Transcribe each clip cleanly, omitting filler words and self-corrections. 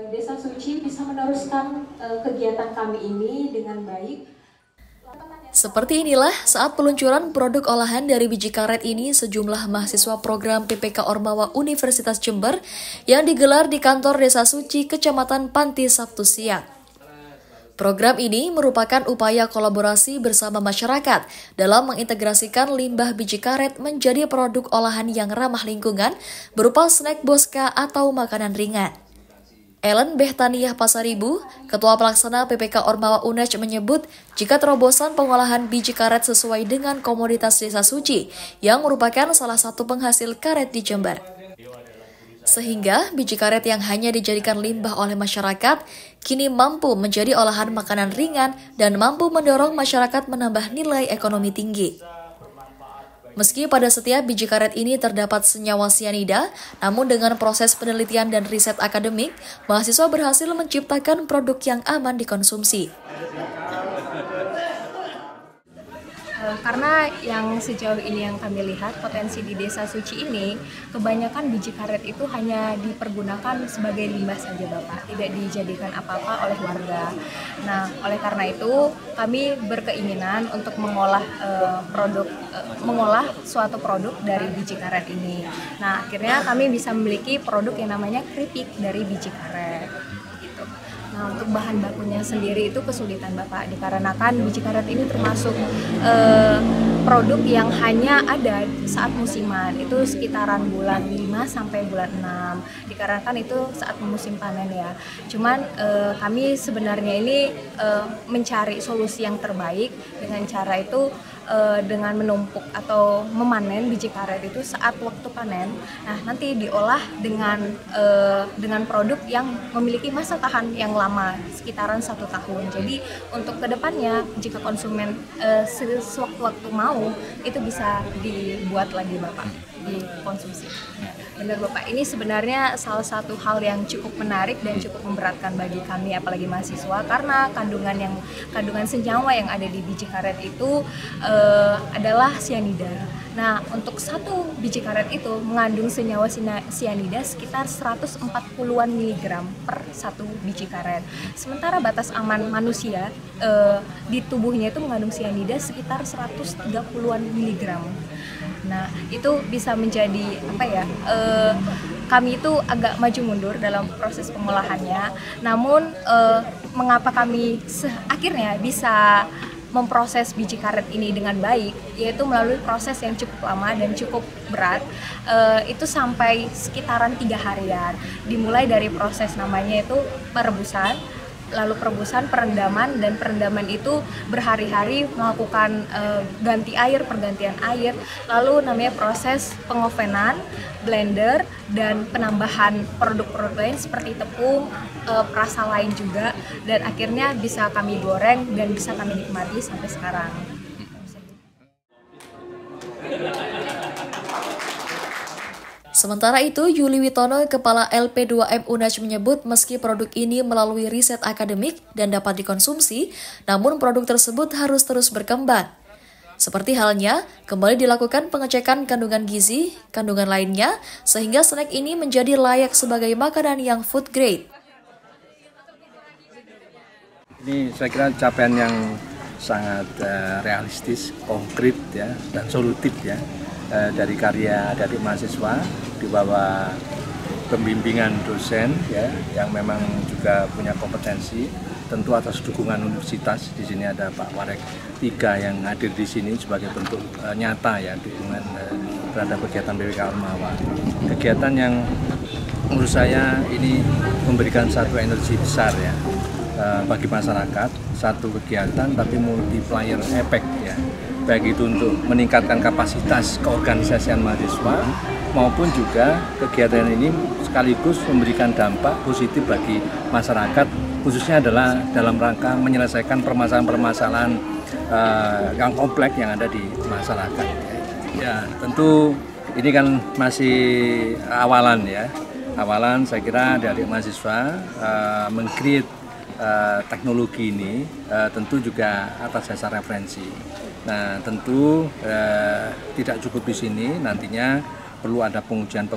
Desa Suci bisa meneruskan kegiatan kami ini dengan baik. Seperti inilah saat peluncuran produk olahan dari biji karet ini sejumlah mahasiswa program PPK Ormawa Universitas Jember yang digelar di kantor Desa Suci, Kecamatan Panti, Sabtu siang. Program ini merupakan upaya kolaborasi bersama masyarakat dalam mengintegrasikan limbah biji karet menjadi produk olahan yang ramah lingkungan berupa snack boska atau makanan ringan. Ellen Behtaniah Pasaribu, Ketua Pelaksana PPK Ormawa UNEJ menyebut jika terobosan pengolahan biji karet sesuai dengan komoditas Desa Suci yang merupakan salah satu penghasil karet di Jember. Sehingga biji karet yang hanya dijadikan limbah oleh masyarakat kini mampu menjadi olahan makanan ringan dan mampu mendorong masyarakat menambah nilai ekonomi tinggi. Meski pada setiap biji karet ini terdapat senyawa sianida, namun dengan proses penelitian dan riset akademik, mahasiswa berhasil menciptakan produk yang aman dikonsumsi. Karena yang sejauh ini yang kami lihat potensi di Desa Suci ini kebanyakan biji karet itu hanya dipergunakan sebagai limbah saja Bapak, tidak dijadikan apa-apa oleh warga. Nah, oleh karena itu kami berkeinginan untuk mengolah suatu produk dari biji karet ini. Nah, akhirnya kami bisa memiliki produk yang namanya keripik dari biji karet. Nah, untuk bahan bakunya sendiri itu kesulitan Bapak, dikarenakan biji karet ini termasuk produk yang hanya ada saat musiman, itu sekitaran bulan 5 sampai bulan 6, dikarenakan itu saat musim panen ya. Cuman kami sebenarnya ini mencari solusi yang terbaik dengan cara itu dengan menumpuk atau memanen biji karet itu saat waktu panen. Nah, nanti diolah dengan produk yang memiliki masa tahan yang lama, sekitaran 1 tahun. Jadi untuk kedepannya jika konsumen sewaktu-waktu mau, itu bisa dibuat lagi Bapak, dikonsumsi. Benar Bapak, ini sebenarnya salah satu hal yang cukup menarik dan cukup memberatkan bagi kami apalagi mahasiswa, karena kandungan senyawa yang ada di biji karet itu adalah sianida. Nah, untuk satu biji karet itu mengandung senyawa sianida sekitar 140-an miligram per satu biji karet. Sementara batas aman manusia di tubuhnya itu mengandung sianida sekitar 130-an miligram. Nah, itu bisa menjadi kami itu agak maju mundur dalam proses pengolahannya. Namun mengapa kami akhirnya bisa memproses biji karet ini dengan baik, yaitu melalui proses yang cukup lama dan cukup berat, itu sampai sekitaran 3 harian. Dimulai dari proses namanya itu perebusan, lalu perebusan, perendaman, dan perendaman itu berhari-hari melakukan pergantian air, lalu namanya proses pengovenan, blender, dan penambahan produk-produk lain seperti tepung, perasa lain juga, dan akhirnya bisa kami goreng dan bisa kami nikmati sampai sekarang. Sementara itu, Yuli Witono, Kepala LP2M UNEJ menyebut meski produk ini melalui riset akademik dan dapat dikonsumsi, namun produk tersebut harus terus berkembang. Seperti halnya, kembali dilakukan pengecekan kandungan gizi, kandungan lainnya, sehingga snack ini menjadi layak sebagai makanan yang food grade. Ini saya kira capaian yang sangat realistis, konkret ya, dan solutif ya, dari karya dari mahasiswa di bawah pembimbingan dosen ya, yang memang juga punya kompetensi, tentu atas dukungan universitas. Di sini ada Pak Warek 3 yang hadir di sini sebagai bentuk nyata ya dukungan terhadap kegiatan PPK Ormawa. Kegiatan yang menurut saya ini memberikan satu energi besar ya bagi masyarakat, satu kegiatan tapi multiplier effect ya, baik itu untuk meningkatkan kapasitas keorganisasian mahasiswa maupun juga kegiatan ini sekaligus memberikan dampak positif bagi masyarakat, khususnya adalah dalam rangka menyelesaikan permasalahan-permasalahan yang kompleks yang ada di masyarakat. Ya, tentu ini kan masih awalan ya. Awalan saya kira dari mahasiswa meng-create teknologi ini tentu juga atas dasar referensi. Nah, tentu tidak cukup di sini, nantinya perlu ada pengujian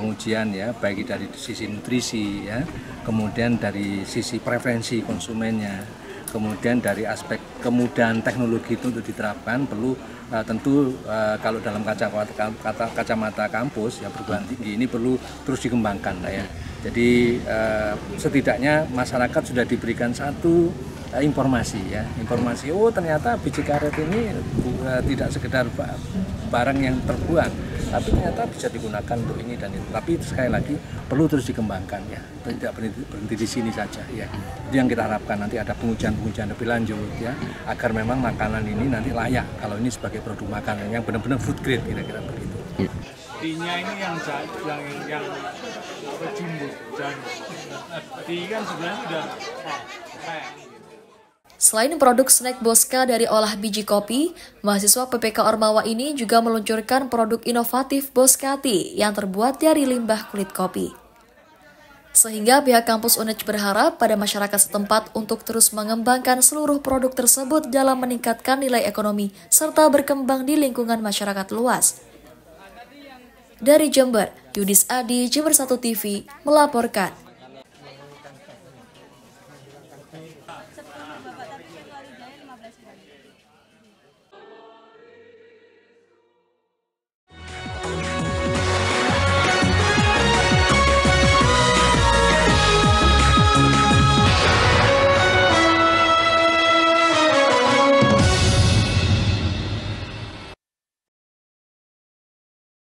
ya, baik dari sisi nutrisi ya, kemudian dari sisi preferensi konsumennya, kemudian dari aspek kemudahan teknologi itu untuk diterapkan perlu tentu kalau dalam kacamata kampus ya perguruan tinggi ini perlu terus dikembangkan ya. Jadi setidaknya masyarakat sudah diberikan satu informasi ya, informasi oh ternyata biji karet ini tidak sekedar barang yang terbuang, tapi ternyata bisa digunakan untuk ini dan itu. Tapi sekali lagi perlu terus dikembangkan ya, tidak berhenti di sini saja ya. Itu yang kita harapkan, nanti ada pengujian lebih lanjut ya, agar memang makanan ini nanti layak kalau ini sebagai produk makanan yang benar-benar food grade, kira-kira begitu. Tinya ini yang jumbo, ti kan sebenarnya udah kayak. Selain produk snack Boska dari olah biji kopi, mahasiswa PPK Ormawa ini juga meluncurkan produk inovatif Boskati yang terbuat dari limbah kulit kopi. Sehingga pihak kampus UNEJ berharap pada masyarakat setempat untuk terus mengembangkan seluruh produk tersebut dalam meningkatkan nilai ekonomi serta berkembang di lingkungan masyarakat luas. Dari Jember, Yudis Adi, Jember 1 TV, melaporkan.